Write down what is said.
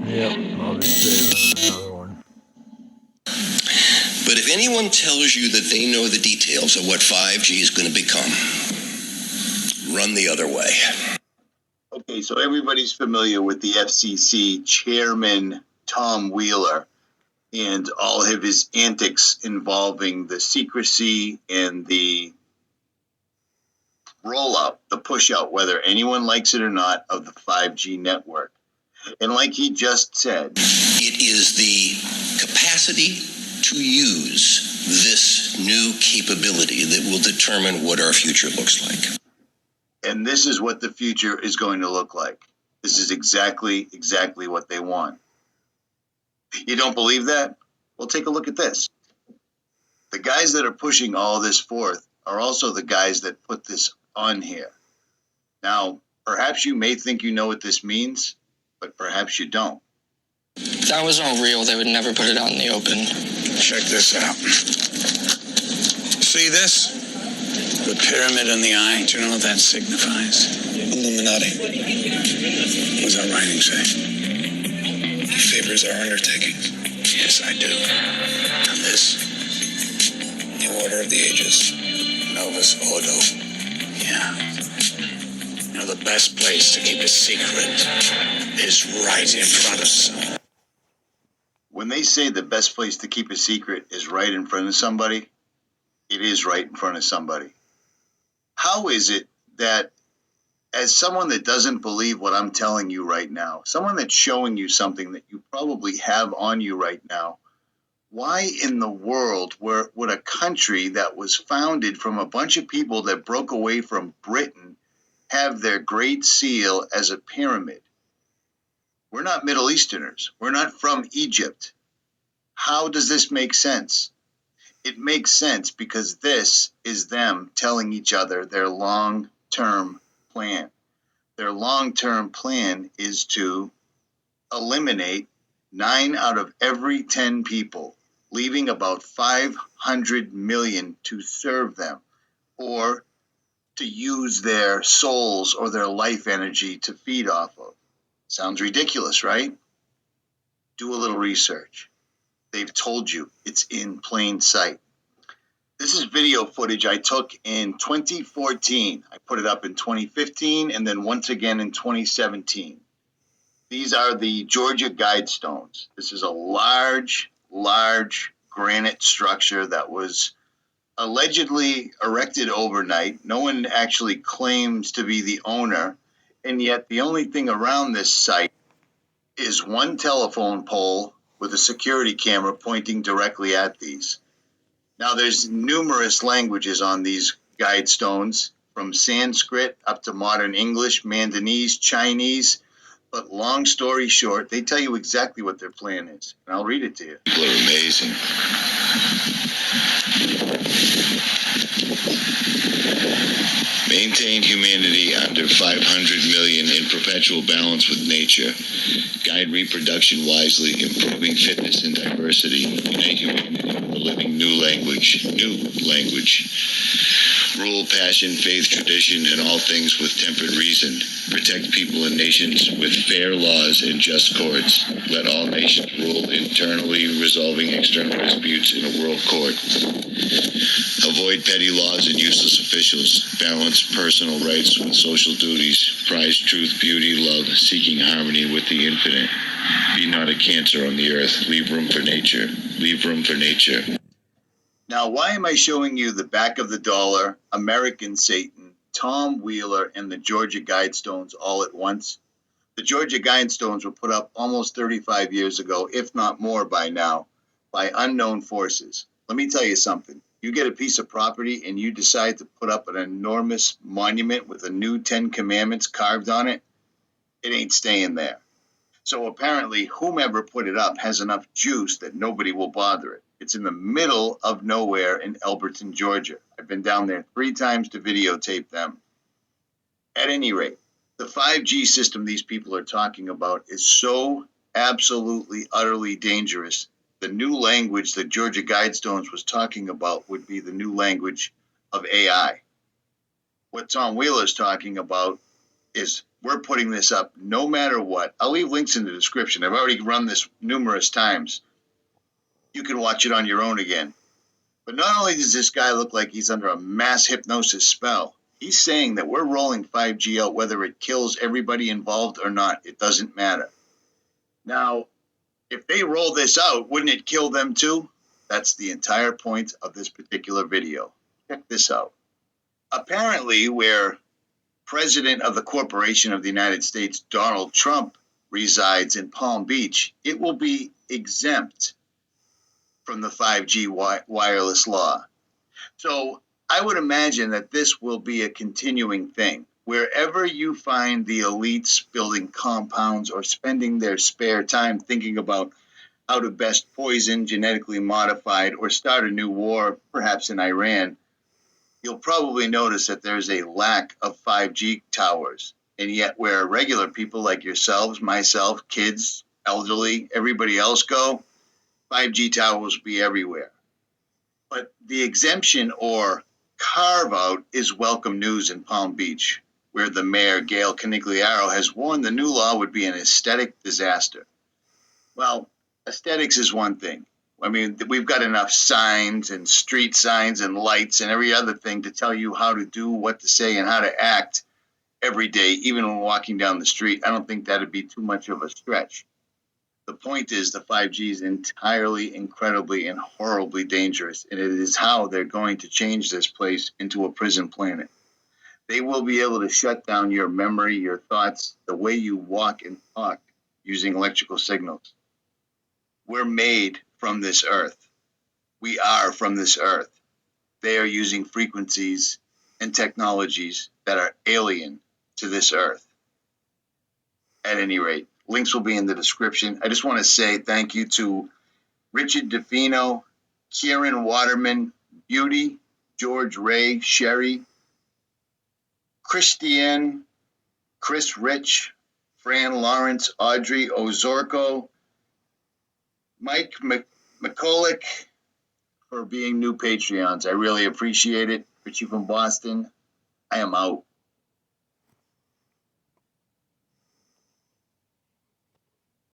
Yep, I'll be saving another one. But if anyone tells you that they know the details of what 5G is going to become, run the other way. Okay, so everybody's familiar with the FCC chairman, Tom Wheeler, and all of his antics involving the secrecy and the rollout, the push out, whether anyone likes it or not, of the 5G network. And like he just said, it is the capacity to use this new capability that will determine what our future looks like. And this is what the future is going to look like. This is exactly what they want. You don't believe that? Well, take a look at this. The guys that are pushing all this forth are also the guys that put this on here. Now, perhaps you may think you know what this means, but perhaps you don't. If that was all real, they would never put it out in the open. Check this out. See this? The pyramid in the eye. Do you know what that signifies? Illuminati. What does that writing say? He favors our undertakings. Yes, I do. And this? The Order of the Ages. Novus Ordo. Yeah. You know, the best place to keep a secret is right in front of us. When they say the best place to keep a secret is right in front of somebody, it is right in front of somebody. How is it that, as someone that doesn't believe what I'm telling you right now, someone that's showing you something that you probably have on you right now, why in the world would a country that was founded from a bunch of people that broke away from Britain have their Great Seal as a pyramid? We're not Middle Easterners. We're not from Egypt. How does this make sense? It makes sense because this is them telling each other their long-term plan. Their long-term plan is to eliminate 9 out of every 10 people, leaving about 500 million to serve them or to use their souls or their life energy to feed off of. Sounds ridiculous, right? Do a little research. They've told you it's in plain sight. This is video footage I took in 2014. I put it up in 2015 and then once again in 2017. These are the Georgia Guidestones. This is a large granite structure that was allegedly erected overnight. No one actually claims to be the owner, and yet the only thing around this site is one telephone pole with a security camera pointing directly at these. Now, there's numerous languages on these Guidestones, from Sanskrit up to modern English, Mandanese, Chinese. But long story short, they tell you exactly what their plan is. And I'll read it to you. People are amazing. Maintain humanity under 500 million in perpetual balance with nature. Guide reproduction wisely, improving fitness and diversity. Unite humanity with a living new language. Rule, passion, faith, tradition, and all things with tempered reason. Protect people and nations with fair laws and just courts. Let all nations rule internally, resolving external disputes in a world court. Avoid petty laws and useless officials. Balance personal rights with social duties. Prize truth, beauty, love, seeking harmony with the infinite. Be not a cancer on the earth. Leave room for nature. Leave room for nature. Now, why am I showing you the back of the dollar, American Satan, Tom Wheeler, and the Georgia Guidestones all at once? The Georgia Guidestones were put up almost 35 years ago, if not more by now, by unknown forces. Let me tell you something. You get a piece of property and you decide to put up an enormous monument with a new 10 Commandments carved on it, it ain't staying there. So apparently, whomever put it up has enough juice that nobody will bother it. It's in the middle of nowhere in Elberton, Georgia. I've been down there 3 times to videotape them. At any rate, the 5G system these people are talking about is so absolutely, utterly dangerous. The new language that Georgia Guidestones was talking about would be the new language of AI. What Tom Wheeler is talking about is we're putting this up no matter what. I'll leave links in the description. I've already run this numerous times. You can watch it on your own again. But not only does this guy look like he's under a mass hypnosis spell, he's saying that we're rolling 5G out whether it kills everybody involved or not. It doesn't matter. Now, if they roll this out, wouldn't it kill them too? That's the entire point of this particular video. Check this out. Apparently, where President of the Corporation of the United States, Donald Trump, resides in Palm Beach, it will be exempt from the 5G wireless law. So I would imagine that this will be a continuing thing. Wherever you find the elites building compounds or spending their spare time thinking about how to best poison genetically modified or start a new war, perhaps in Iran, you'll probably notice that there's a lack of 5G towers. And yet where regular people like yourselves, myself, kids, elderly, everybody else go, 5G towers will be everywhere. But the exemption or carve out is welcome news in Palm Beach, where the mayor, Gail Canigliaro, has warned the new law would be an aesthetic disaster. Well, aesthetics is one thing. I mean, we've got enough signs and street signs and lights and every other thing to tell you how to do, what to say, and how to act every day, even when walking down the street. I don't think that would be too much of a stretch. The point is the 5G is entirely, incredibly, and horribly dangerous, and it is how they're going to change this place into a prison planet. They will be able to shut down your memory, your thoughts, the way you walk and talk using electrical signals. We're made from this earth. We are from this earth. They are using frequencies and technologies that are alien to this earth. At any rate, links will be in the description. I just want to say thank you to Richard DeFino, Kieran Waterman, Beauty, George Ray, Sherry, Christiane, Chris Rich, Fran Lawrence, Audrey Ozorko, Mike McCulloch for being new Patreons. I really appreciate it. Richie from Boston, I am out.